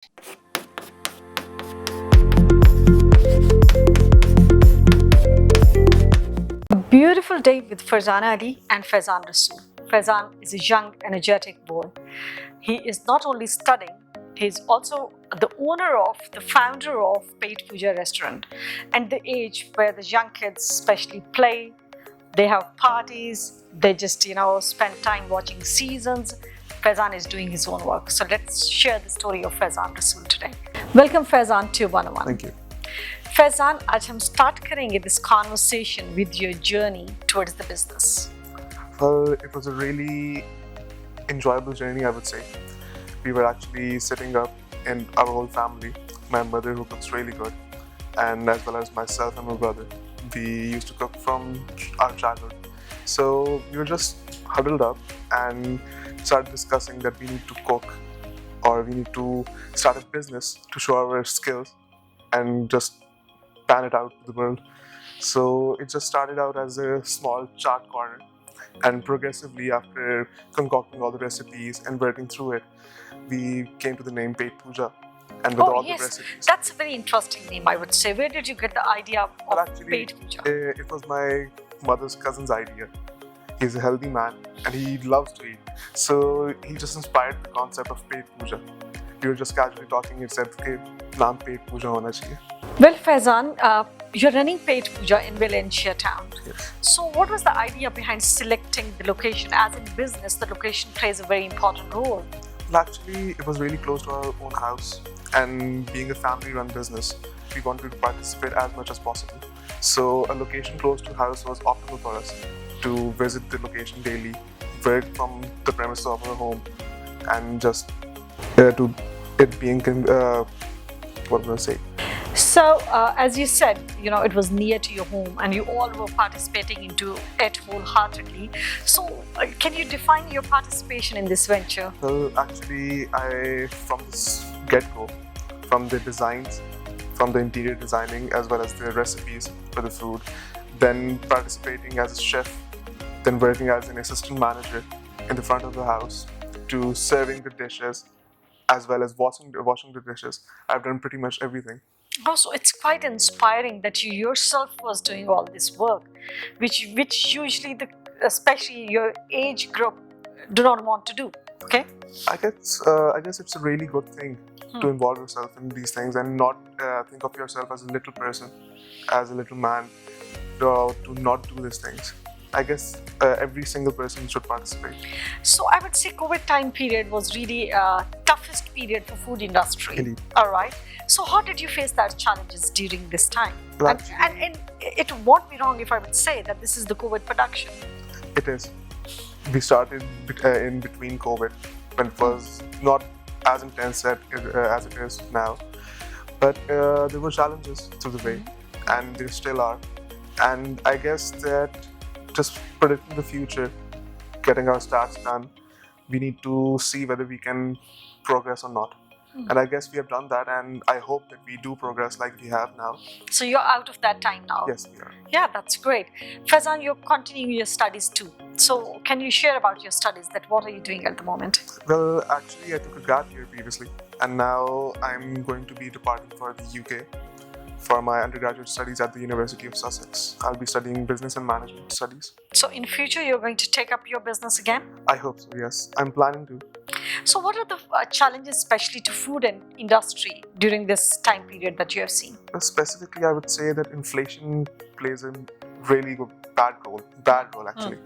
A beautiful day with Faizan Ali and Faizan Rasool. Faizan is a young, energetic boy. He is not only studying, he is also the owner of, the founder of Pait Puja Resturant, and the age where the young kids especially play, they have parties, they just, spend time watching seasons. Faizan is doing his own work. So let's share the story of Faizan Rasool today. Welcome Faizan to 101. Thank you. Faizan आज हम start करेंगे this conversation with your journey towards the business. Well, it was a really enjoyable journey, I would say. We were actually sitting up in our whole family, my mother who cooks really good, and as well as myself and my brother. We used to cook from our childhood. So we were just huddled up and started discussing that we need to cook or we need to start a business to show our skills and just pan it out to the world. So it just started out as a small chart corner, and progressively after concocting all the recipes and working through it, we came to the name Pait Puja, and with all the recipes. That's a very interesting name, I would say. Where did you get the idea of Pait Puja? It was my mother's cousin's idea. He's a healthy man and he loves to eat, so he just inspired the concept of Pait Puja. We were just casually talking. He said, "Okay, naam Pait Puja hona chahiye." Well, Faizan, you're running Pait Puja in Valencia town. Yes. So what was the idea behind selecting the location? As in business, the location plays a very important role. Well, actually, it was really close to our own house, and being a family-run business, we wanted to participate as much as possible. So a location close to house was optimal for us to visit the location daily, work from the premises of our home, and just to it being what was I say? So, as you said, it was near to your home and you all were participating into it wholeheartedly. So, can you define your participation in this venture? Well, actually, from this get-go, from the designs, from the interior designing, as well as the recipes for the food, then participating as a chef, then working as an assistant manager in the front of the house, to serving the dishes, as well as washing the dishes. I've done pretty much everything. Also, it's quite inspiring that you yourself was doing all this work, which usually especially your age group do not want to do. Okay. I guess it's a really good thing to involve yourself in these things and not think of yourself as a little person, as a little man, to not do these things. I guess every single person should participate. So I would say COVID time period was really toughest period for food industry. Indeed. All right. So how did you face that challenges during this time? Well, and it won't be wrong if I would say that this is the COVID production. It is. We started in between COVID, when it was not as intense as it is now. But there were challenges through the way, and there still are. And I guess that just predicting the future, getting our stats done, we need to see whether we can progress or not. And I guess we have done that, and I hope that we do progress like we have now. So you're out of that time now? Yes, we are. Yeah, that's great. Faizan, you're continuing your studies too. So can you share about your studies? That what are you doing at the moment? Well, actually, I took a gap year previously, and now I'm going to be departing for the UK for my undergraduate studies at the University of Sussex. I'll be studying business and management studies. So in future, you're going to take up your business again? I hope so, yes. I'm planning to. So what are the challenges, especially to food and industry during this time period that you have seen? Well, specifically, I would say that inflation plays a really bad role actually.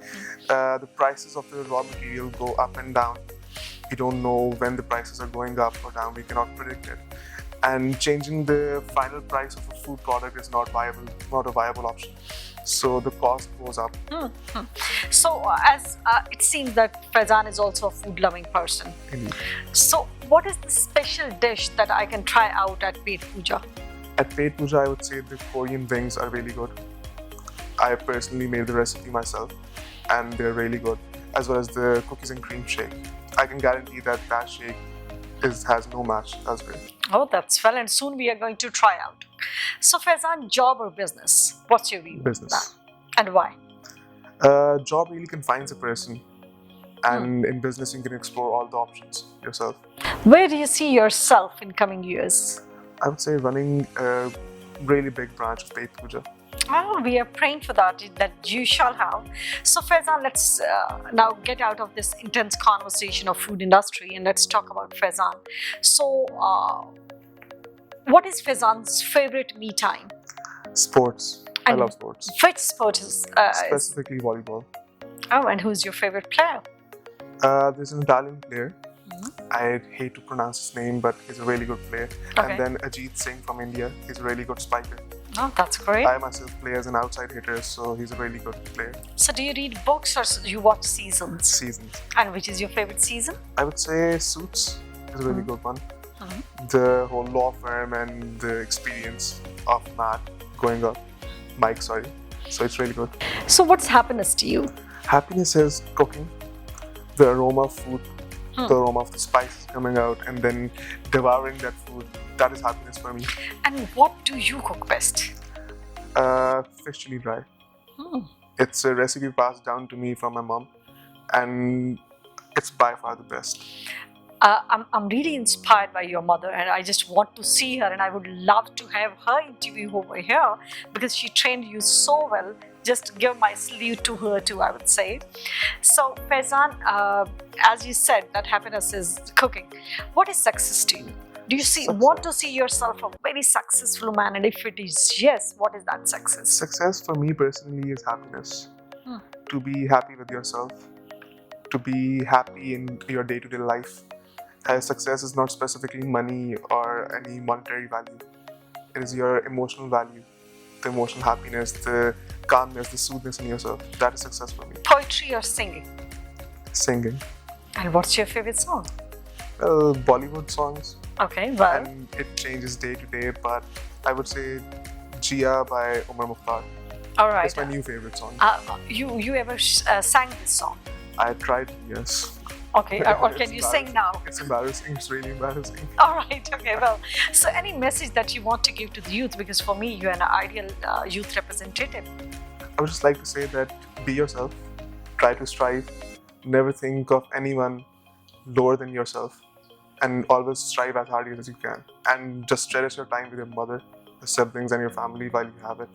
The prices of the raw material go up and down. We don't know when the prices are going up or down. We cannot predict it. And changing the final price of a food product is not a viable option. So the cost goes up. So as it seems that Faizan is also a food-loving person. Indeed. So what is the special dish that I can try out at Pait Puja? At Pait Puja, I would say the Korean wings are really good. I personally made the recipe myself, and they're really good, as well as the cookies and cream shake. I can guarantee that shake has no match elsewhere. Oh, that's well, and soon we are going to try out. So Faizan, job or business? What's your view? Business. And why? Job really confines a person, And in business, you can explore all the options yourself. Where do you see yourself in coming years? I would say running a really big branch of Pait Puja. Oh, we are praying for that you shall have. So Faizan, let's now get out of this intense conversation of food industry and let's talk about Faizan. So what is Faizan's favorite me time? Sports. I And love sports. which sport is? Specifically volleyball. Oh, and who's your favorite player? There's an Italian player. Mhm. I hate to pronounce his name, but he's a really good player. Okay. And then Ajit Singh from India. He's a really good spiker. Oh, that's great. I myself play as an outside hitter, so he's a really good player. So do you read books or you watch seasons? Seasons. And which is your favorite season? I would say Suits is a really good one. The whole law firm and the experience of Mike, sorry. So it's really good. So what's happiness to you? Happiness is cooking, the aroma of food, the aroma of the spices coming out, and then devouring that food. That is happiness for me. And what do you cook best? Fish chili dry. It's a recipe passed down to me from my mom, and it's by far the best. I'm really inspired by your mother, and I just want to see her, and I would love to have her interview over here because she trained you so well. Just give my salute to her too, I would say. So Faizan, as you said, that happiness is cooking. What is success to you? Do you want to see yourself a very successful man? And if it is yes, what is that success? Success for me personally is happiness. To be happy with yourself, to be happy in your day-to-day life. Success is not specifically money or any monetary value. It is your emotional value, the emotional happiness, the calmness, the soothness in yourself. That is success for me. Poetry or singing? Singing. And what's your favorite song? Well, Bollywood songs. Okay, well. And it changes day to day, but I would say Jia by Umar Mukhtar. All right. It's my new favorite song. You ever sang this song? I tried, yes. Okay, or can you sing now? It's embarrassing, it's really embarrassing. All right, okay, well, so any message that you want to give to the youth, because for me, you're an ideal youth representative. I would just like to say that be yourself, try to strive, never think of anyone lower than yourself, and always strive as hard as you can. And just cherish your time with your mother, your siblings, and your family while you have it.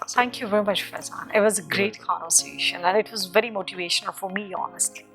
Thank you very much, Faizan. It was a great conversation, and it was very motivational for me, honestly.